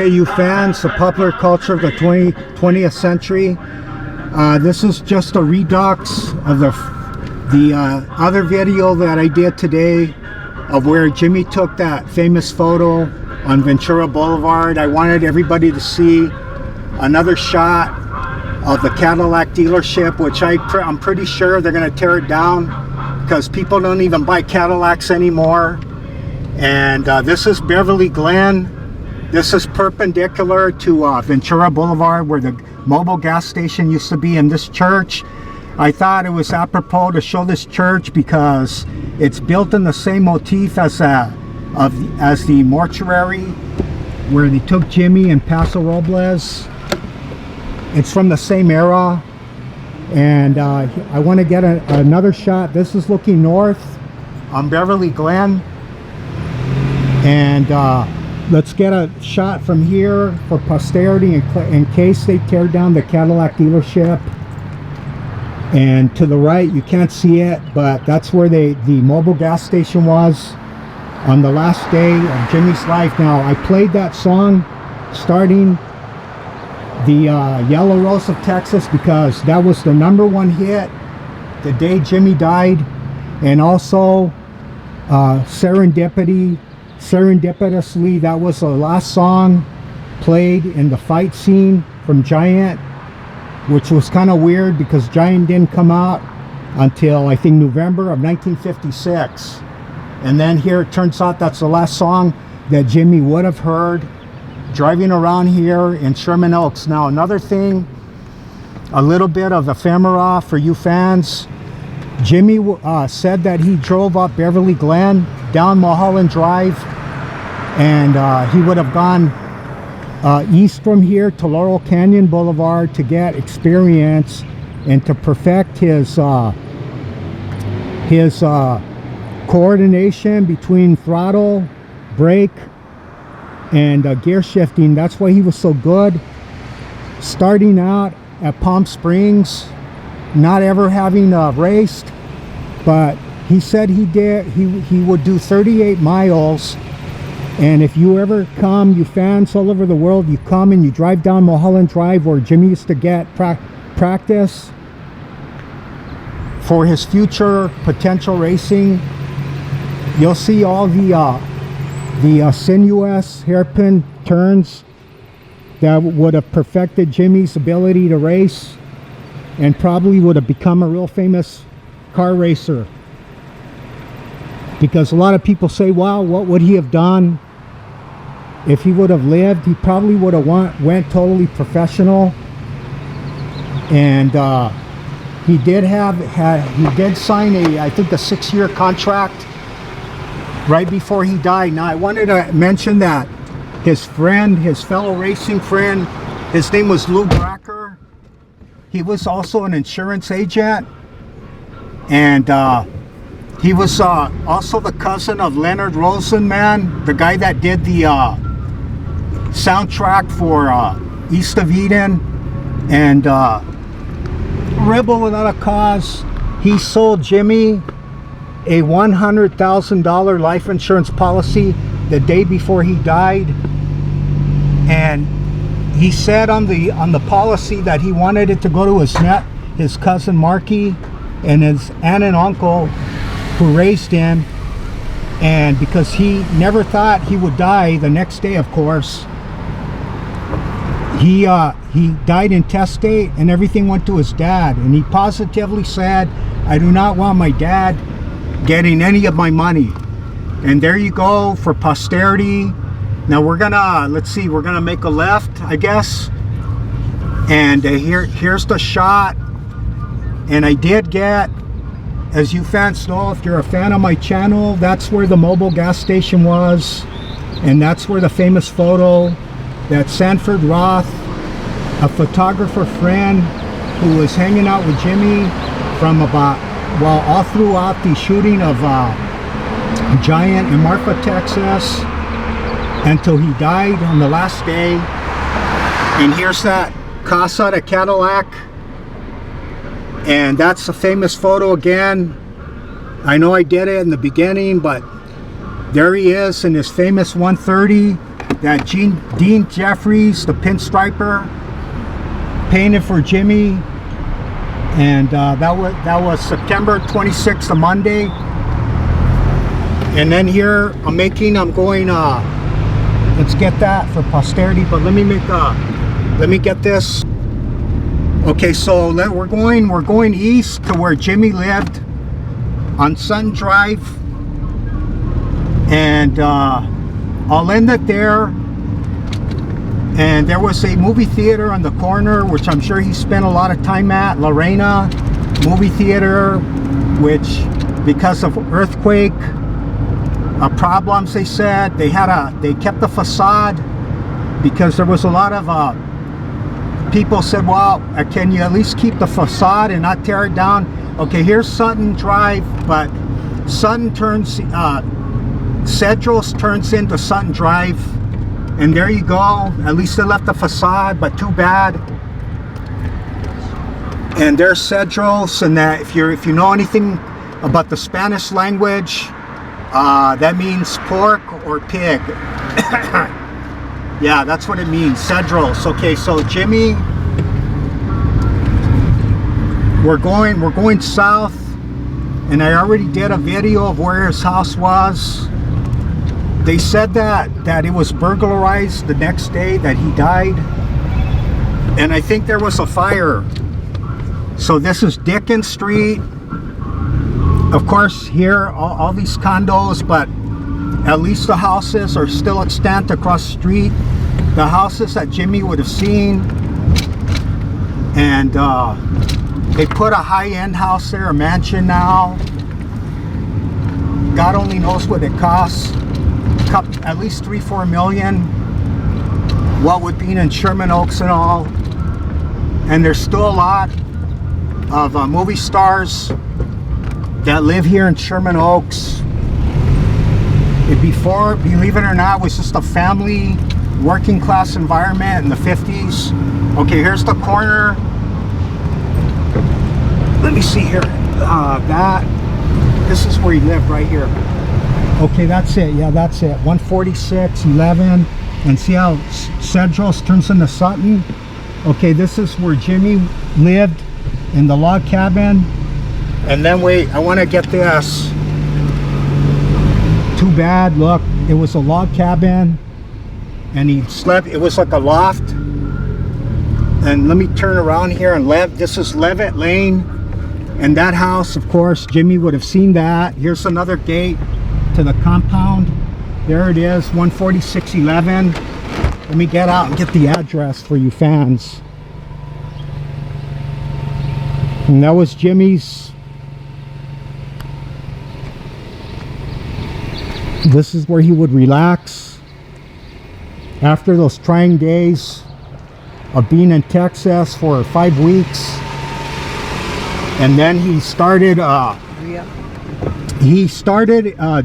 Okay, you fans of popular culture of the 20th century, this is just a redux of the other video that I did today of where Jimmy took that famous photo on Ventura Boulevard. I wanted everybody to see another shot of the Cadillac dealership, which I'm pretty sure they're going to tear it down because people don't even buy Cadillacs anymore. And this is Beverly Glen. This is perpendicular to Ventura Boulevard, where the mobile gas station used to be in this church. I thought it was apropos to show this church because it's built in the same motif as the mortuary where they took Jimmy and Paso Robles. It's from the same era, and I want to get another shot. This is looking north on Beverly Glen, and let's get a shot from here for posterity in case they tear down the Cadillac dealership. And to the right, you can't see it, but that's where the mobile gas station was on the last day of Jimmy's life. Now, I played that song starting the Yellow Rose of Texas because that was the #1 hit the day Jimmy died, and also serendipitously, that was the last song played in the fight scene from Giant, which was kind of weird because Giant didn't come out until I think November of 1956. And then here it turns out that's the last song that Jimmy would have heard driving around here in Sherman Oaks. Now, another thing, a little bit of ephemera for you fans. Jimmy said that he drove up Beverly Glen down Mulholland Drive, and he would have gone east from here to Laurel Canyon Boulevard to get experience and to perfect his coordination between throttle, brake, and gear shifting. That's why he was so good starting out at Palm Springs, not ever having raced, but he said he would do 38 miles. And if you ever come, you fans all over the world, you come and you drive down Mulholland Drive where Jimmy used to get practice for his future potential racing, you'll see all the sinuous hairpin turns that would have perfected Jimmy's ability to race and probably would have become a real famous car racer. Because a lot of people say, wow, what would he have done if he would have lived? He probably would have went totally professional. And he did sign I think a 6-year contract right before he died. Now, I wanted to mention that his fellow racing friend, his name was Lou Bracker. He was also an insurance agent, and he was also the cousin of Leonard Rosenman, the guy that did the soundtrack for East of Eden and Rebel Without a Cause. He sold Jimmy a $100,000 life insurance policy the day before he died, and he said on the policy that he wanted it to go to his cousin Marky and his aunt and uncle who raised him, and because he never thought he would die the next day, of course, he died intestate and everything went to his dad, and he positively said, I do not want my dad getting any of my money. And there you go for posterity. Now we're gonna, let's see, we're gonna make a left, I guess, and here's the shot. And I did get, as you fans know, if you're a fan of my channel, that's where the mobile gas station was, and that's where the famous photo that Sanford Roth, a photographer friend who was hanging out with Jimmy from all throughout the shooting of Giant in Marfa, Texas, until he died on the last day. And here's that Casa de Cadillac, and that's a famous photo again. I know I did it in the beginning, but there he is in his famous 130 that Dean Jeffries, the pinstriper, painted for Jimmy, and that was September 26th, a Monday. And then here I'm going. Let's get that for posterity. But let me get this. Okay, so we're going east to where Jimmy lived on Sun Drive, and I'll end it there. And there was a movie theater on the corner, which I'm sure he spent a lot of time at, Lorena movie theater, which because of earthquake problems, they said they kept the facade because there was a lot of people said, well, can you at least keep the facade and not tear it down? Okay, here's Sutton Drive, but Sutton turns Cedros turns into Sutton Drive, and there you go. At least they left the facade, but too bad. And there's Cedros, and that if you know anything about the Spanish language, that means pork or pig. Yeah, that's what it means, Cedros. Okay, so Jimmy, we're going south, and I already did a video of where his house was. They said that it was burglarized the next day that he died, and I think there was a fire. So this is Dickens Street. Of course, here all these condos, but at least the houses are still extant across the street. The houses that Jimmy would have seen, and they put a high-end house there, a mansion now. God only knows what it costs. At least $3-4 million. What with being in Sherman Oaks and all, and there's still a lot of movie stars that live here in Sherman Oaks. Before, believe it or not, it was just a this working class environment in the 50s. Okay, here's the corner. Let me see here. This is where he lived, right here. Okay, that's it. Yeah, that's it. 146, 11. And see how Cedros turns into Sutton? Okay, this is where Jimmy lived, in the log cabin. And then wait, I want to get this. Too bad, look, it was a log cabin, and he slept, it was like a loft. And let me turn around here, and this is Levitt Lane, and that house, of course, Jimmy would have seen that. Here's another gate to the compound. There it is, 14611. Let me get out and get the address for you fans. And that was Jimmy's. This is where he would relax after those trying days of being in Texas for 5 weeks. And then he started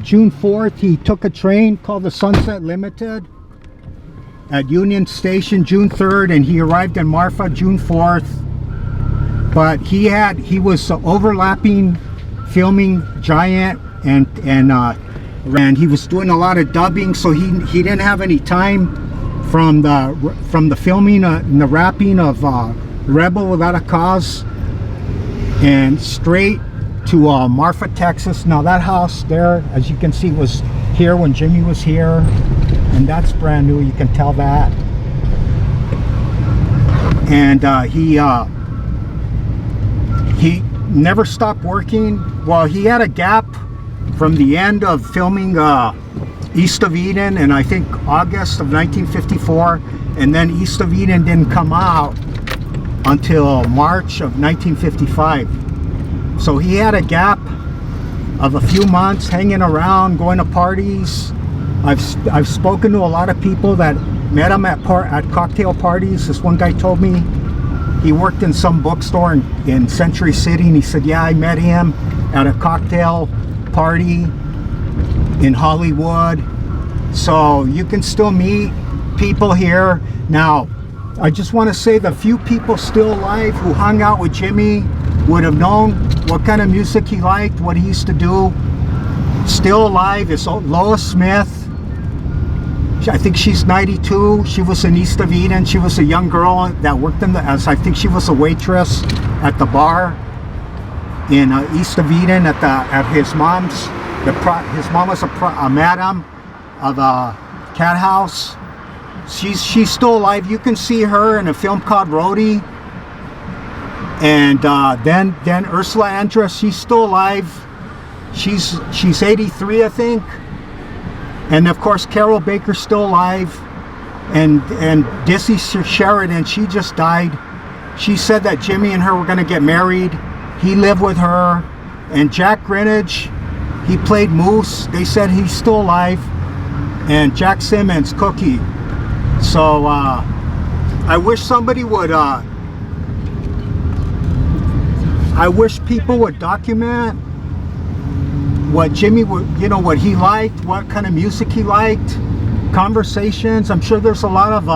June 4th. He took a train called the Sunset Limited at Union Station June 3rd, and he arrived in Marfa June 4th. But he was overlapping filming Giant, and he was doing a lot of dubbing, so he didn't have any time from the filming and the wrapping of Rebel Without a Cause, and straight to Marfa, Texas. Now that house there, as you can see, was here when Jimmy was here, and that's brand new, you can tell that. And he never stopped working. Well, he had a gap from the end of filming East of Eden, and I think August of 1954, and then East of Eden didn't come out until March of 1955. So he had a gap of a few months hanging around, going to parties. I've spoken to a lot of people that met him at cocktail parties. This one guy told me he worked in some bookstore in Century City, and he said, yeah, I met him at a cocktail party in Hollywood. So you can still meet people here. Now, I just want to say the few people still alive who hung out with Jimmy would have known what kind of music he liked, what he used to do. Still alive is Lois Smith. I think she's 92. She was in East of Eden. She was a young girl that worked in I think she was a waitress at the bar in East of Eden at his mom's. His mom was a madam of a cat house. She's still alive. You can see her in a film called Roadie. And then Ursula Andress, she's still alive. She's 83, I think. And of course Carol Baker's still alive. And Dissy Sheridan, she just died. She said that Jimmy and her were going to get married. He lived with her. And Jack Greenidge, he played Moose. They said he's still alive. And Jack Simmons, Cookie. So I wish somebody would I wish people would document what Jimmy would, you know, what he liked, what kind of music he liked, conversations. I'm sure there's a lot of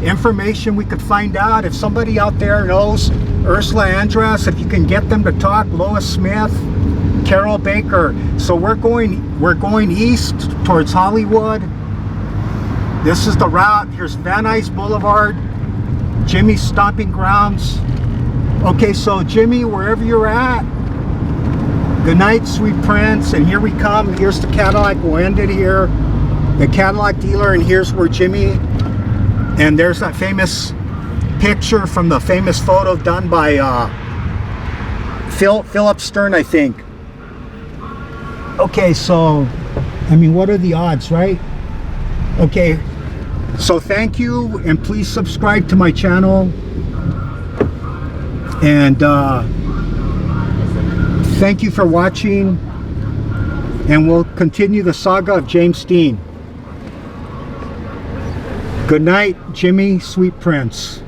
information we could find out. If somebody out there knows Ursula Andress, if you can get them to talk, Lois Smith, Carol Baker. So we're going east towards Hollywood. This is the route. Here's Van Nuys Boulevard, Jimmy's stomping grounds. Okay, so Jimmy, wherever you're at, good night, sweet prince. And here we come. Here's the Cadillac. We'll end it here. The Cadillac dealer, and here's where Jimmy, and there's that famous picture from the famous photo done by Philip Stern, I think. Okay, so, I mean, what are the odds, right? Okay, so thank you, and please subscribe to my channel. And thank you for watching, and we'll continue the saga of James Dean. Good night, Jimmy, sweet prince.